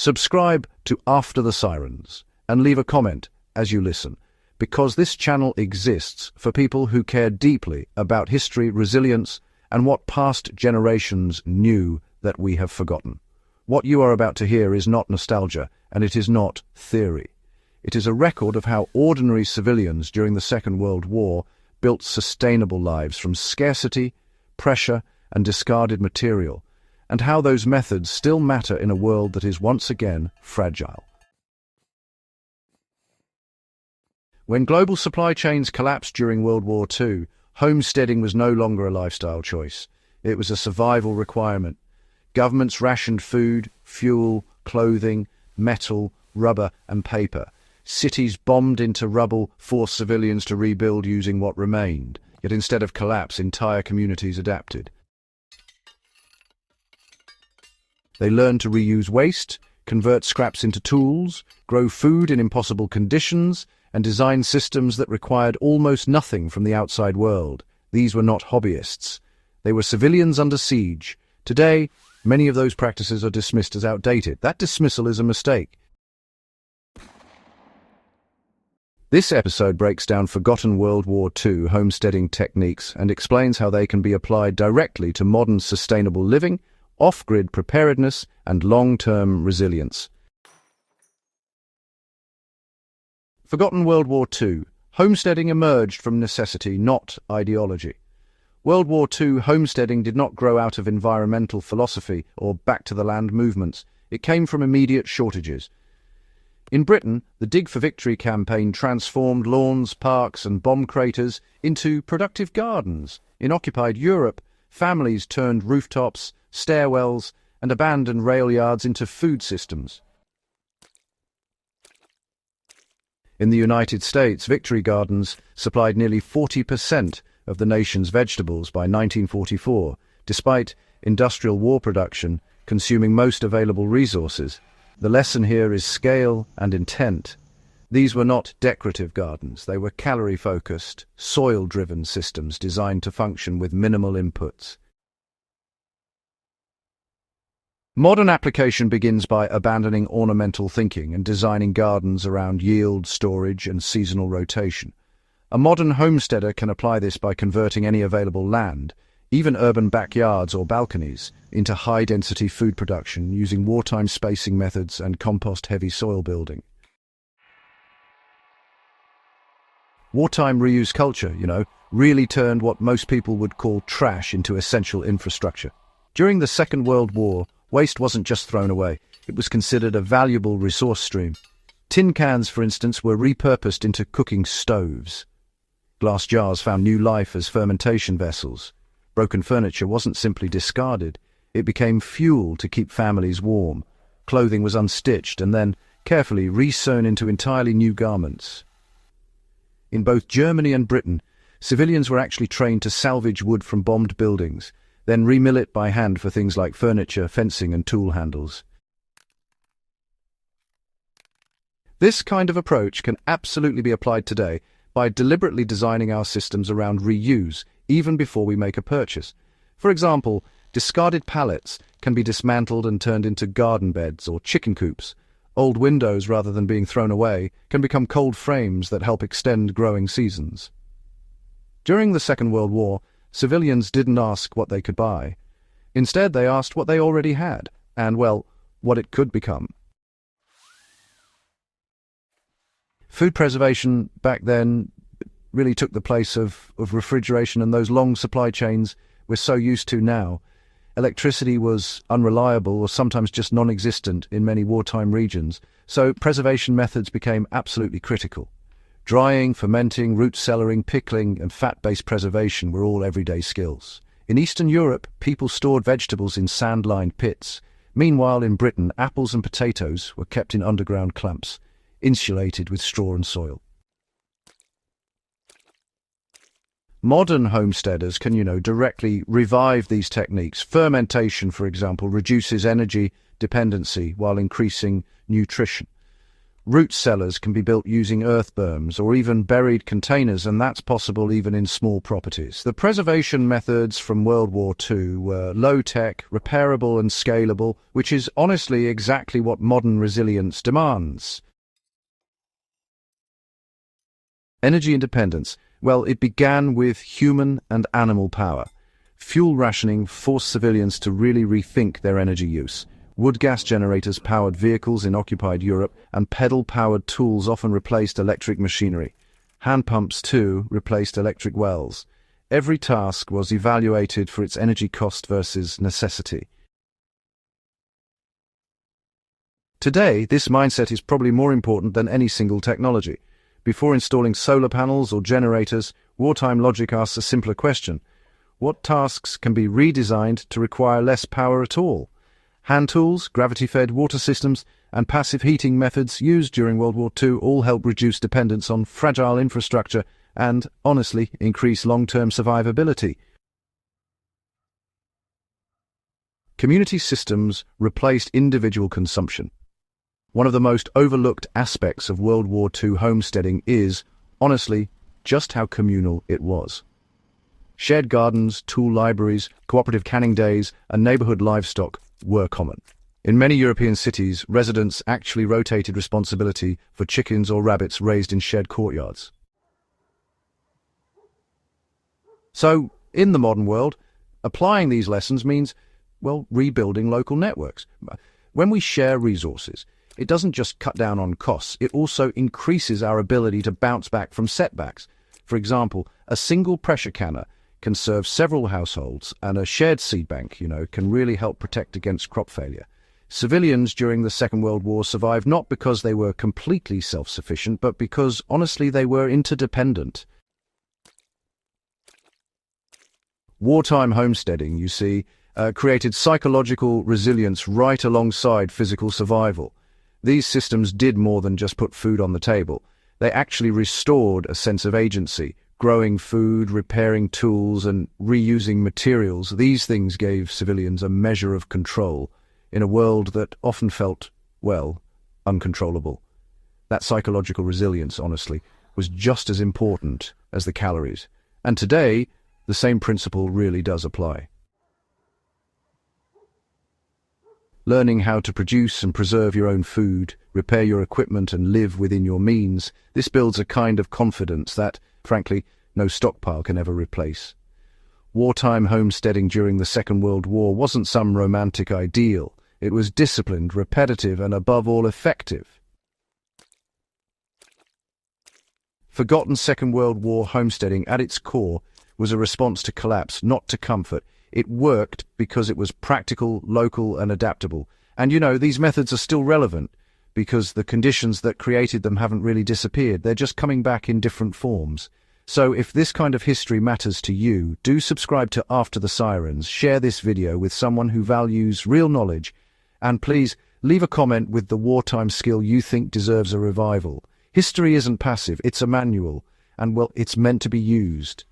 Subscribe to After the Sirens and leave a comment as you listen, because this channel exists for people who care deeply about history, resilience, and what past generations knew that we have forgotten. What you are about to hear is not nostalgia, and it is not theory. It is a record of how ordinary civilians during the Second World War built sustainable lives from scarcity, pressure, and discarded material, and how those methods still matter in a world that is once again fragile. When global supply chains collapsed during World War II, homesteading was no longer a lifestyle choice. It was a survival requirement. Governments rationed food, fuel, clothing, metal, rubber, and paper. Cities bombed into rubble forced civilians to rebuild using what remained. Yet instead of collapse, entire communities adapted. They learned to reuse waste, convert scraps into tools, grow food in impossible conditions, and design systems that required almost nothing from the outside world. These were not hobbyists. They were civilians under siege. Today, many of those practices are dismissed as outdated. That dismissal is a mistake. This episode breaks down forgotten World War II homesteading techniques and explains how they can be applied directly to modern sustainable living, off-grid preparedness, and long-term resilience. Forgotten World War II. Homesteading emerged from necessity, not ideology. World War II homesteading did not grow out of environmental philosophy or back-to-the-land movements. It came from immediate shortages. In Britain, the Dig for Victory campaign transformed lawns, parks, and bomb craters into productive gardens. In occupied Europe, families turned rooftops, stairwells, and abandoned rail yards into food systems. In the United States, Victory Gardens supplied nearly 40% of the nation's vegetables by 1944, despite industrial war production consuming most available resources. The lesson here is scale and intent. These were not decorative gardens. They were calorie-focused, soil-driven systems designed to function with minimal inputs. Modern application begins by abandoning ornamental thinking and designing gardens around yield, storage, and seasonal rotation. A modern homesteader can apply this by converting any available land, even urban backyards or balconies, into high-density food production using wartime spacing methods and compost-heavy soil building. Wartime reuse culture, really turned what most people would call trash into essential infrastructure. During the Second World War, waste wasn't just thrown away. It was considered a valuable resource stream. Tin cans, for instance, were repurposed into cooking stoves. Glass jars found new life as fermentation vessels. Broken furniture wasn't simply discarded. It became fuel to keep families warm. Clothing was unstitched and then carefully resewn into entirely new garments. In both Germany and Britain, civilians were actually trained to salvage wood from bombed buildings, then remill it by hand for things like furniture, fencing, and tool handles. This kind of approach can absolutely be applied today by deliberately designing our systems around reuse, even before we make a purchase. For example, discarded pallets can be dismantled and turned into garden beds or chicken coops. Old windows, rather than being thrown away, can become cold frames that help extend growing seasons. During the Second World War, civilians didn't ask what they could buy. Instead, they asked what they already had, and, well, what it could become. Food preservation back then really took the place of refrigeration and those long supply chains we're so used to now. Electricity was unreliable or sometimes just non-existent in many wartime regions, so preservation methods became absolutely critical. Drying, fermenting, root cellaring, pickling, and fat-based preservation were all everyday skills. In Eastern Europe, people stored vegetables in sand-lined pits. Meanwhile, in Britain, apples and potatoes were kept in underground clumps, insulated with straw and soil. Modern homesteaders can, directly revive these techniques. Fermentation, for example, reduces energy dependency while increasing nutrition. Root cellars can be built using earth berms or even buried containers, and that's possible even in small properties. The preservation methods from World War II were low-tech, repairable and scalable, which is honestly exactly what modern resilience demands. Energy independence. Well, it began with human and animal power. Fuel rationing forced civilians to really rethink their energy use. Wood gas generators powered vehicles in occupied Europe, and pedal-powered tools often replaced electric machinery. Hand pumps, too, replaced electric wells. Every task was evaluated for its energy cost versus necessity. Today, this mindset is probably more important than any single technology. Before installing solar panels or generators, wartime logic asks a simpler question. What tasks can be redesigned to require less power at all? Hand tools, gravity-fed water systems, and passive heating methods used during World War II all help reduce dependence on fragile infrastructure and, honestly, increase long-term survivability. Community systems replaced individual consumption. One of the most overlooked aspects of World War II homesteading is, honestly, just how communal it was. Shared gardens, tool libraries, cooperative canning days, and neighborhood livestock were common. In many European cities, residents actually rotated responsibility for chickens or rabbits raised in shared courtyards. So, in the modern world, applying these lessons means, well, rebuilding local networks. When we share resources, it doesn't just cut down on costs, it also increases our ability to bounce back from setbacks. For example, a single pressure canner can serve several households, and a shared seed bank, can really help protect against crop failure. Civilians during the Second World War survived not because they were completely self-sufficient, but because, honestly, they were interdependent. Wartime homesteading, you see, created psychological resilience right alongside physical survival. These systems did more than just put food on the table. They actually restored a sense of agency. Growing food, repairing tools, and reusing materials, these things gave civilians a measure of control in a world that often felt, well, uncontrollable. That psychological resilience, honestly, was just as important as the calories. And today, the same principle really does apply. Learning how to produce and preserve your own food, repair your equipment, and live within your means, this builds a kind of confidence that, frankly, no stockpile can ever replace. Wartime homesteading during the Second World War wasn't some romantic ideal. It was disciplined, repetitive, and above all effective. Forgotten Second World War homesteading at its core was a response to collapse, not to comfort. It worked because it was practical, local, and adaptable. And these methods are still relevant because the conditions that created them haven't really disappeared. They're just coming back in different forms. So if this kind of history matters to you, do subscribe to After the Sirens, share this video with someone who values real knowledge, and please leave a comment with the wartime skill you think deserves a revival. History isn't passive, it's a manual, and well, it's meant to be used.